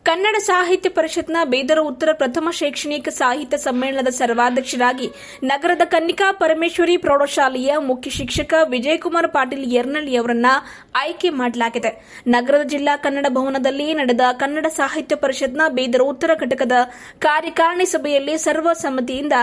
ಕನ್ನಡ ಸಾಹಿತ್ಯ ಪರಿಷತ್ನ ಬೀದರ ಉತ್ತರ ಪ್ರಥಮ ಶೈಕ್ಷಣಿಕ ಸಾಹಿತ್ಯ ಸಮ್ಮೇಳನದ ಸರ್ವಾಧ್ಯಕ್ಷರಾಗಿ ನಗರದ ಕನ್ನಿಕಾ ಪರಮೇಶ್ವರಿ ಪ್ರೌಢಶಾಲೆಯ ಮುಖ್ಯ ಶಿಕ್ಷಕ ವಿಜಯಕುಮಾರ್ ಪಾಟೀಲ್ ಯರ್ನಳ್ಳಿ ಅವರನ್ನ ಆಯ್ಕೆ ಮಾಡಲಾಗಿದೆ. ನಗರದ ಜಿಲ್ಲಾ ಕನ್ನಡ ಭವನದಲ್ಲಿ ನಡೆದ ಕನ್ನಡ ಸಾಹಿತ್ಯ ಪರಿಷತ್ನ ಬೀದರ ಉತ್ತರ ಘಟಕದ ಕಾರ್ಯಕಾರಿಣಿ ಸಭೆಯಲ್ಲಿ ಸರ್ವಸಮ್ಮತಿಯಿಂದ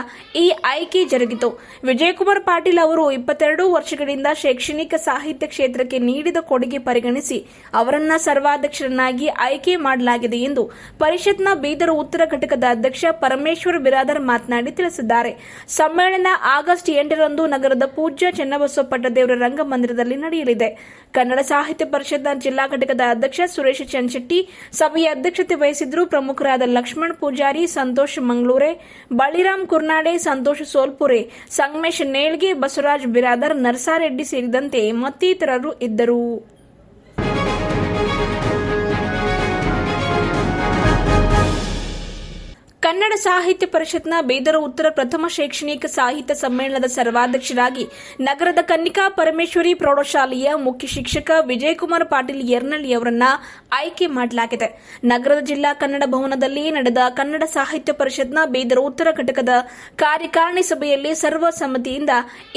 ಈ ಆಯ್ಕೆ ಜರುಗಿತು. ವಿಜಯಕುಮಾರ್ ಪಾಟೀಲ್ ಅವರು 22 ವರ್ಷಗಳಿಂದ ಶೈಕ್ಷಣಿಕ ಸಾಹಿತ್ಯ ಕ್ಷೇತ್ರಕ್ಕೆ ನೀಡಿದ ಕೊಡುಗೆ ಪರಿಗಣಿಸಿ ಅವರನ್ನ ಸರ್ವಾಧ್ಯಕ್ಷರನ್ನಾಗಿ ಆಯ್ಕೆ ಮಾಡಲಾಗಿದೆ ಎಂದು ಪರಿಷತ್ನ ಬೀದರ ಉತ್ತರ ಘಟಕದ ಅಧ್ಯಕ್ಷ ಪರಮೇಶ್ವರ್ ಬಿರಾದರ್ ಮಾತನಾಡಿ ತಿಳಿಸಿದ್ದಾರೆ. ಸಮ್ಮೇಳನ ಆಗಸ್ಟ್ 8ರಂದು ನಗರದ ಪೂಜ್ಯ ಚನ್ನಬಸವ ಪಟ್ಟದೇವರ ರಂಗಮಂದಿರದಲ್ಲಿ ನಡೆಯಲಿದೆ. ಕನ್ನಡ ಸಾಹಿತ್ಯ ಪರಿಷತ್ನ ಜಿಲ್ಲಾ ಘಟಕದ ಅಧ್ಯಕ್ಷ ಸುರೇಶ್ ಚಂಚೆಟ್ಟಿ ಸಭೆಯ ಅಧ್ಯಕ್ಷತೆ ವಹಿಸಿದ್ರು. ಪ್ರಮುಖರಾದ ಲಕ್ಷ್ಮಣ್ ಪೂಜಾರಿ, ಸಂತೋಷ್ ಮಂಗಳೂರೆ, ಬಳಿರಾಮ್ ಕುರ್ನಾಡೆ, ಸಂತೋಷ್ ಸೋಲ್ಪುರೆ, ಸಂಗಮೇಶ್ ನೇಳ್ಗೆ, ಬಸವರಾಜ್ ಬಿರಾದರ್, ನರಸಾರೆಡ್ಡಿ ಸೇರಿದಂತೆ ಮತ್ತಿತರರು ಇದ್ದರು. ಕನ್ನಡ ಸಾಹಿತ್ಯ ಪರಿಷತ್ನ ಬೀದರ ಉತ್ತರ ಪ್ರಥಮ ಶೈಕ್ಷಣಿಕ ಸಾಹಿತ್ಯ ಸಮ್ಮೇಳನದ ಸರ್ವಾಧ್ಯಕ್ಷರಾಗಿ ನಗರದ ಕನ್ನಿಕಾ ಪರಮೇಶ್ವರಿ ಪ್ರೌಢಶಾಲೆಯ ಮುಖ್ಯ ಶಿಕ್ಷಕ ವಿಜಯಕುಮಾರ್ ಪಾಟೀಲ್ ಯರ್ನಳ್ಳಿ ಅವರನ್ನ ಆಯ್ಕೆ ಮಾಡಲಾಗಿದೆ. ನಗರದ ಜಿಲ್ಲಾ ಕನ್ನಡ ಭವನದಲ್ಲಿ ನಡೆದ ಕನ್ನಡ ಸಾಹಿತ್ಯ ಪರಿಷತ್ನ ಬೀದರ ಉತ್ತರ ಘಟಕದ ಕಾರ್ಯಕಾರಿಣಿ ಸಭೆಯಲ್ಲಿ ಸರ್ವಸಮ್ಮತಿಯಿಂದ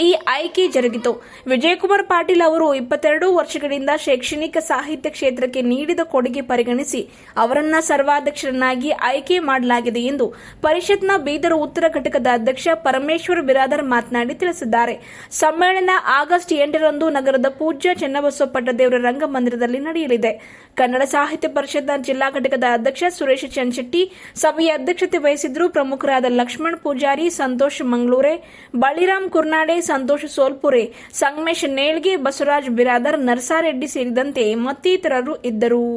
ಈ ಆಯ್ಕೆ ಜರುಗಿತು. ವಿಜಯಕುಮಾರ್ ಪಾಟೀಲ್ ಅವರು 22 ವರ್ಷಗಳಿಂದ ಶೈಕ್ಷಣಿಕ ಸಾಹಿತ್ಯ ಕ್ಷೇತ್ರಕ್ಕೆ ನೀಡಿದ ಕೊಡುಗೆ ಪರಿಗಣಿಸಿ ಅವರನ್ನ ಸರ್ವಾಧ್ಯಕ್ಷರನ್ನಾಗಿ ಆಯ್ಕೆ ಮಾಡಲಾಗಿದೆ ಎಂದು ಪರಿಷತ್ನ ಬೀದರ ಉತ್ತರ ಘಟಕದ ಅಧ್ಯಕ್ಷ ಪರಮೇಶ್ವರ್ ಬಿರಾದರ್ ಮಾತನಾಡಿ ತಿಳಿಸಿದ್ದಾರೆ. ಸಮ್ಮೇಳನ ಆಗಸ್ಟ್ 8ರಂದು ನಗರದ ಪೂಜ್ಯ ಚನ್ನಬಸವ ಪಟ್ಟದೇವರ ರಂಗಮಂದಿರದಲ್ಲಿ ನಡೆಯಲಿದೆ. ಕನ್ನಡ ಸಾಹಿತ್ಯ ಪರಿಷತ್ನ ಜಿಲ್ಲಾ ಘಟಕದ ಅಧ್ಯಕ್ಷ ಸುರೇಶ್ ಚಂಚೆಟ್ಟಿ ಸಭೆಯ ಅಧ್ಯಕ್ಷತೆ ವಹಿಸಿದ್ರು. ಪ್ರಮುಖರಾದ ಲಕ್ಷ್ಮಣ್ ಪೂಜಾರಿ, ಸಂತೋಷ್ ಮಂಗಳೂರೆ, ಬಳಿರಾಮ್ ಕುರ್ನಾಡೆ, ಸಂತೋಷ್ ಸೋಲ್ಪುರೆ, ಸಂಗಮೇಶ್ ನೇಳ್ಗೆ, ಬಸವರಾಜ್ ಬಿರಾದರ್, ನರಸಾರೆಡ್ಡಿ ಸೇರಿದಂತೆ ಮತ್ತಿತರರು ಇದ್ದರು.